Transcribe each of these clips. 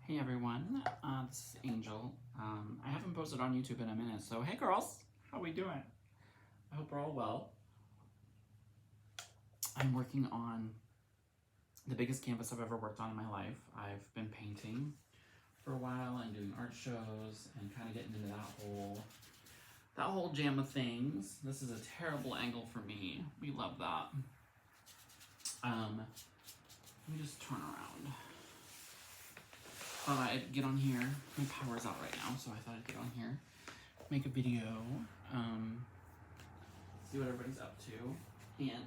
Hey everyone, this is Angel. I haven't posted on YouTube in a minute, so hey girls, how we doing? I hope we're all well. I'm working on the biggest canvas I've ever worked on in my life. I've been painting for a while and doing art shows and kind of getting into that whole jam of things. This is a terrible angle for me. We love that. Let me just turn around. Thought I'd get on here. My power's out right now, so I thought I'd get on here, make a video, see what everybody's up to, and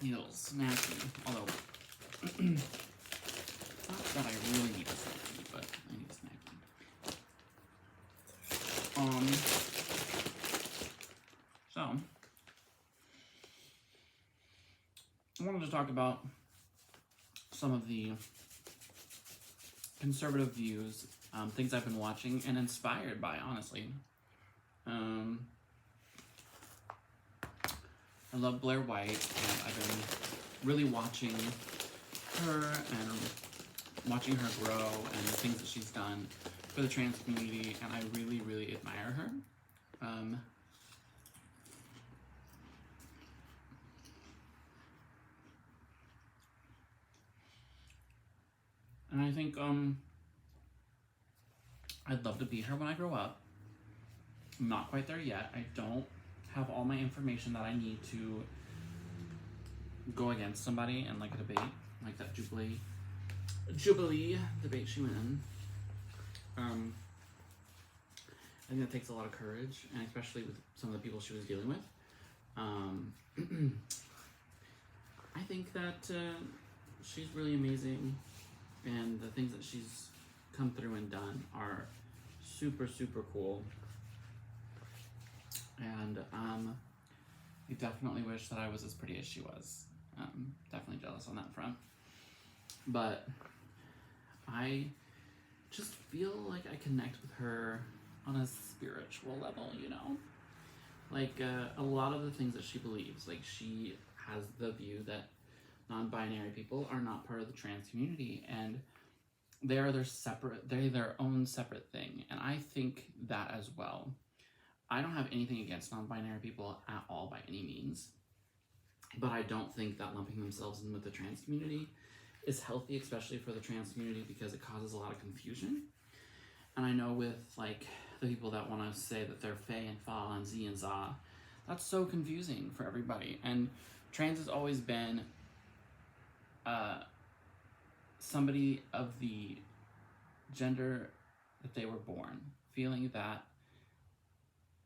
need a little snacky. Although, not that I really need a snacky, but I need a snacky. So I wanted to talk about some of the conservative views, things I've been watching and inspired by, honestly. I love Blair White, and I've been really watching her and watching her grow and the things that she's done for the trans community, and I really, really admire her. And I think I'd love to be her when I grow up. I'm not quite there yet. I don't have all my information that I need to go against somebody in like a debate, like that Jubilee debate she went in. I think that takes a lot of courage, and especially with some of the people she was dealing with. I think that she's really amazing, and the things that she's come through and done are super, super cool. And I definitely wish that I was as pretty as she was. Definitely jealous on that front. But I just feel like I connect with her on a spiritual level, you know? Like a lot of the things that she believes, like she has the view that non-binary people are not part of the trans community, and they're their own separate thing, and I think that as well. I don't have anything against non-binary people at all by any means, but I don't think that lumping themselves in with the trans community is healthy, especially for the trans community, because it causes a lot of confusion. And I know with like the people that want to say that they're Fae and Fa and Z and Za, that's so confusing for everybody. And trans has always been somebody of the gender that they were born, feeling that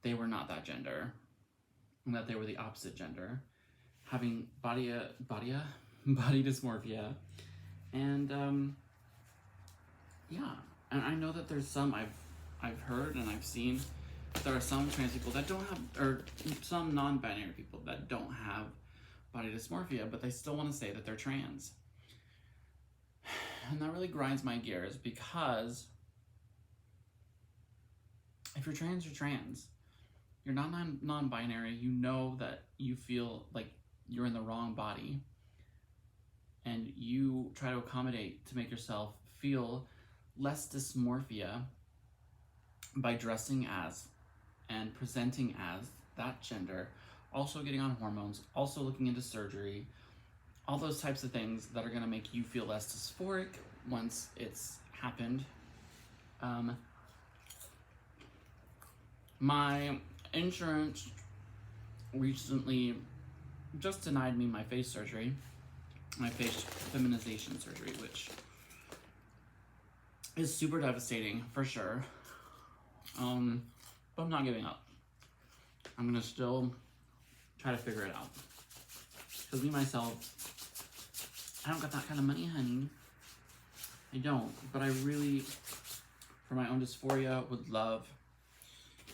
they were not that gender, and that they were the opposite gender, having body dysmorphia, and yeah. And I know that there's some I've heard and I've seen, there are some trans people that don't have, or some non-binary people that don't have body dysmorphia, but they still want to say that they're trans. And that really grinds my gears, because if you're trans, you're trans. You're not non-binary. You know that you feel like you're in the wrong body, and you try to accommodate to make yourself feel less dysmorphia by dressing as and presenting as that gender, also getting on hormones, also looking into surgery, all those types of things that are going to make you feel less dysphoric once it's happened. My insurance recently just denied me my face surgery, my face feminization surgery, which is super devastating for sure. But I'm not giving up. I'm gonna still try to figure it out. Because me, myself, I don't got that kind of money, honey. I don't. But I really, for my own dysphoria, would love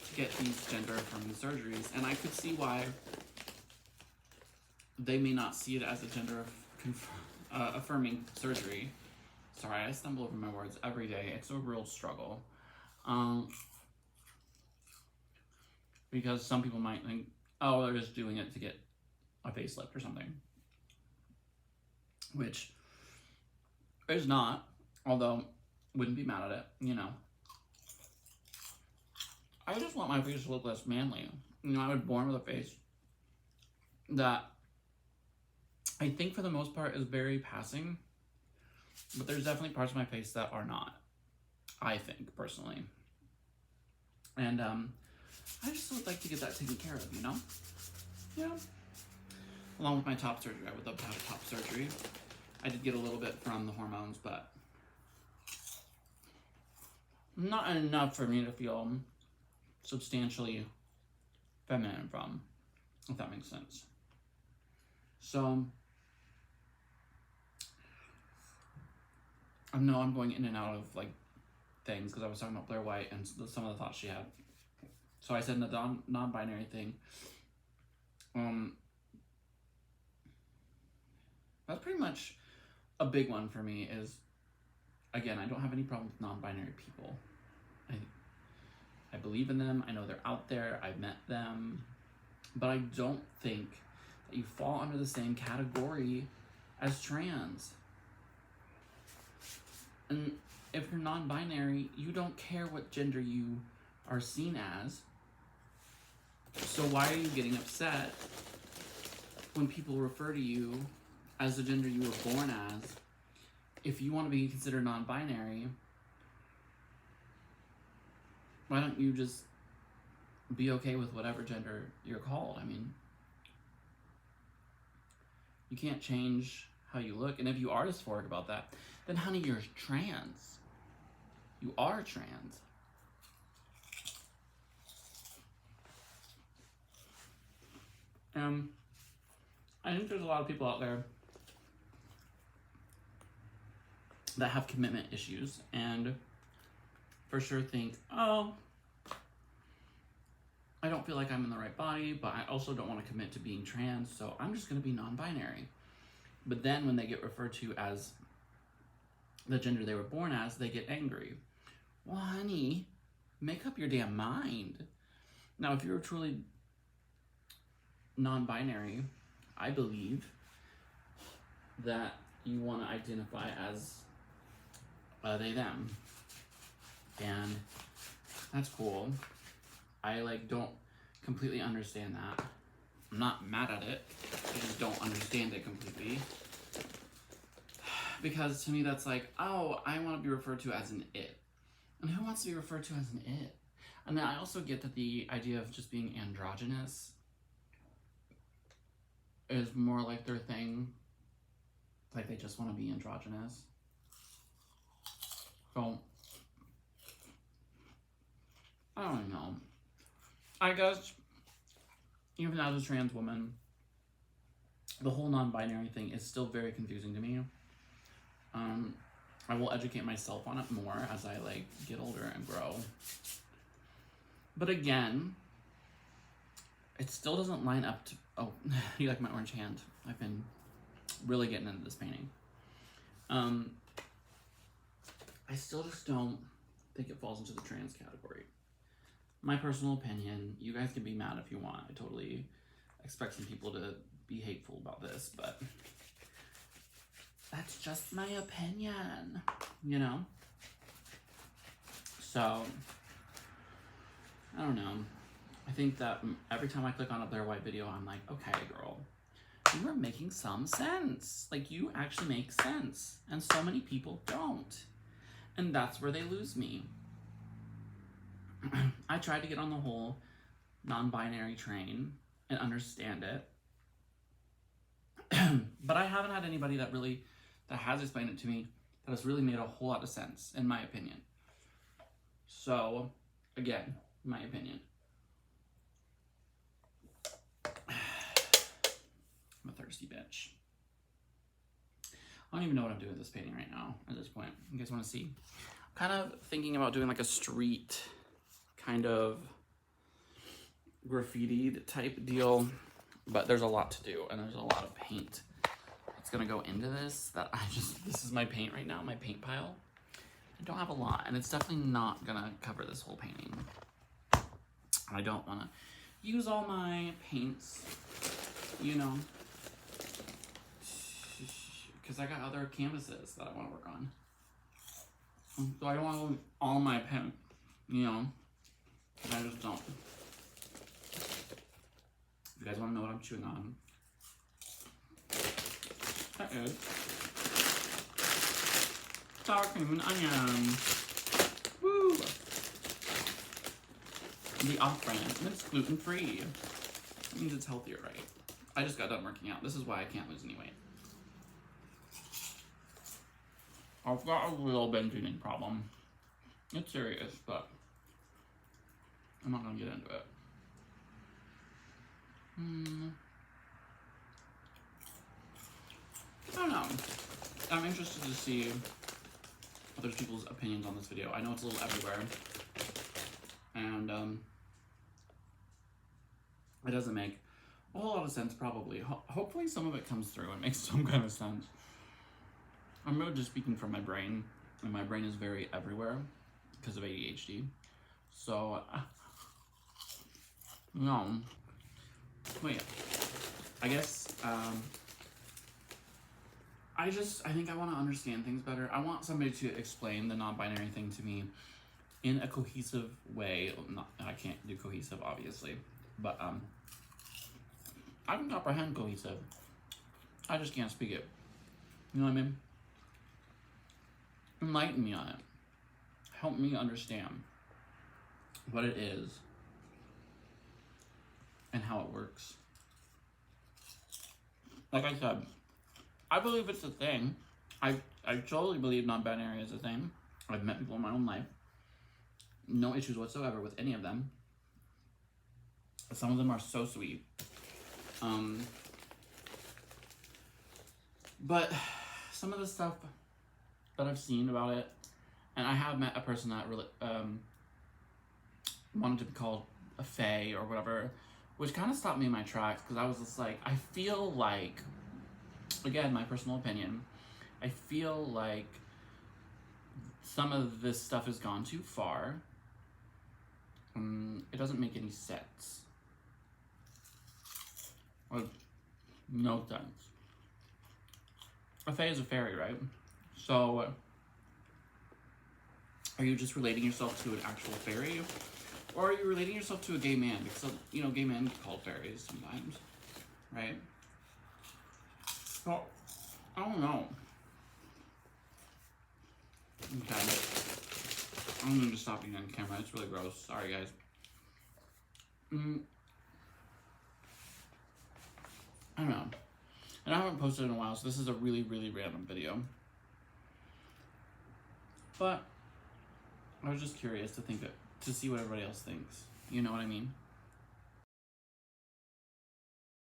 to get these gender-affirming surgeries. And I could see why they may not see it as a gender-affirming surgery. Sorry, I stumble over my words every day. It's a real struggle. Because some people might think, oh, they're just doing it to get a facelift or something. Which is not. Although, wouldn't be mad at it, you know. I just want my face to look less manly. You know, I was born with a face that I think for the most part is very passing, but there's definitely parts of my face that are not, I think, personally. And I just would like to get that taken care of, you know? Yeah. Along with my top surgery. I would love to have top surgery. I did get a little bit from the hormones, but not enough for me to feel substantially feminine from, if that makes sense. So, I know I'm going in and out of like things because I was talking about Blair White and some of the thoughts she had. So I said the non-binary thing. That's pretty much a big one for me. Is, again, I don't have any problem with non-binary people. I believe in them. I know they're out there. I've met them, but I don't think that you fall under the same category as trans. And if you're non-binary, you don't care what gender you are seen as. So why are you getting upset when people refer to you as the gender you were born as? If you want to be considered non-binary, why don't you just be okay with whatever gender you're called? I mean, you can't change how you look. And if you are dysphoric about that, then honey, you're trans. You are trans. I think there's a lot of people out there that have commitment issues and for sure think, oh, I don't feel like I'm in the right body, but I also don't want to commit to being trans, so I'm just going to be non-binary. But then when they get referred to as the gender they were born as, they get angry. Well, honey, make up your damn mind. Now, if you're truly non-binary, I believe that you want to identify as they, them. And that's cool. I don't completely understand that. I'm not mad at it. I just don't understand it completely. Because to me that's like, oh, I want to be referred to as an it. And who wants to be referred to as an it? And then I also get that the idea of just being androgynous is more like their thing. Like they just want to be androgynous. So, I don't know. I guess, even as a trans woman, the whole non-binary thing is still very confusing to me. I will educate myself on it more as I get older and grow. But again, it still doesn't line up to, oh, you like my orange hand. I've been really getting into this painting. I still just don't think it falls into the trans category. My personal opinion, you guys can be mad if you want. I totally expect some people to be hateful about this, but that's just my opinion, you know? So, I don't know. I think that every time I click on a Blair White video, I'm like, okay, girl, you are making some sense. You actually make sense. And so many people don't. And that's where they lose me. I tried to get on the whole non-binary train and understand it. But I haven't had anybody that has explained it to me that has really made a whole lot of sense, in my opinion. So, again, my opinion. I'm a thirsty bitch. I don't even know what I'm doing with this painting right now at this point. You guys want to see? I'm kind of thinking about doing a street kind of graffitied type deal, but there's a lot to do and there's a lot of paint that's gonna go into this that this is my paint right now, my paint pile. I don't have a lot and it's definitely not gonna cover this whole painting. I don't wanna use all my paints, you know, because I got other canvases that I want to work on. So I don't want to lose all my pen, you know? I just don't. If you guys want to know what I'm chewing on, that is sour cream and onion. Woo! The off-brand, and it's gluten-free. That means it's healthier, right? I just got done working out. This is why I can't lose any weight. I've got a real binge eating problem. It's serious, but I'm not gonna get into it. I don't know. I'm interested to see other people's opinions on this video. I know it's a little everywhere, and it doesn't make a whole lot of sense, probably. Hopefully some of it comes through and makes some kind of sense. I'm really just speaking from my brain, and my brain is very everywhere because of ADHD. So, no. Wait, I guess, I think I want to understand things better. I want somebody to explain the non-binary thing to me in a cohesive way. I can't do cohesive, obviously, but, I can comprehend cohesive. I just can't speak it. You know what I mean? Enlighten me on it. Help me understand what it is and how it works. Like I said, I believe it's a thing. I totally believe non-binary is a thing. I've met people in my own life. No issues whatsoever with any of them. Some of them are so sweet. But some of the stuff that I've seen about it, and I have met a person that really wanted to be called a fae or whatever, which kind of stopped me in my tracks, because I was just like, I feel like, again, my personal opinion, I feel like some of this stuff has gone too far. It doesn't make any sense. Like, no sense. A fae is a fairy, right? So, are you just relating yourself to an actual fairy? Or are you relating yourself to a gay man? Because, you know, gay men get called fairies sometimes, right? So, I don't know. Okay. I'm going to stop being on camera. It's really gross. Sorry, guys. I don't know. And I haven't posted in a while, so this is a really, really random video. But I was just curious to see what everybody else thinks. You know what I mean?